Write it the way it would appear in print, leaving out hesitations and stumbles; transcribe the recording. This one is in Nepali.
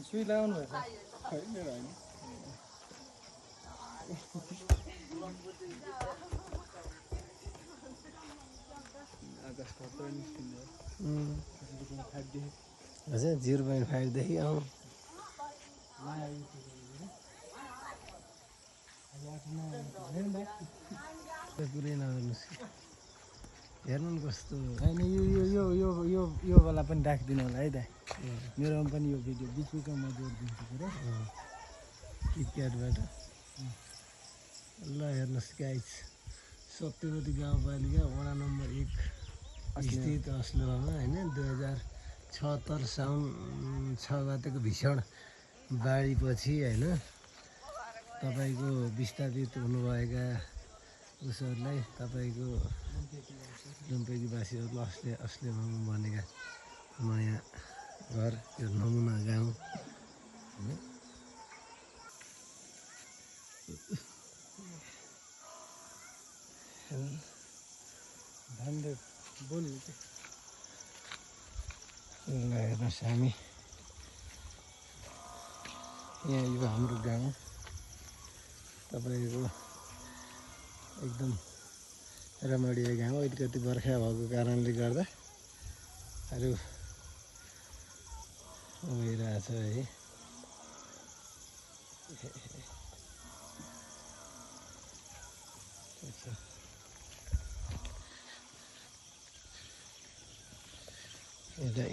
सुई लगाउनु भएको होइन होइन आकाश खतरा निस्किन्छ हजुर 0.5 देखि आउँ पुरै नगर्नुहोस् हेर्नु नि कस्तो होइन यो वाला पनि राखिदिनु होला है त मेरोमा पनि यो भिडियो बिचमा जोडिदिन्छु पुरा किटक्याटबाट ल हेर्नुहोस् गाइस सत्यवती गाउँपालिका वडा नम्बर 1 स्थित अस्लोमा होइन 2076 साउन 6 गतेको भीषण बाढीपछि होइन तपाईँको विस्थापित हुनुभएका उसहरूलाई तपाईँको लुम्पेकीवासीहरूलाई अस्लेमा बनेका नयाँ घर यो नमुना गाउँ होइन भन्दै बोल्नु ल हेर्नुहोस् हामी यहाँ यो हाम्रो गाउँ तपाईँको एकदम रमणीय गाउँ अलिकति बर्खा भएको कारणले गर्दा अरू भइरहेछ है यता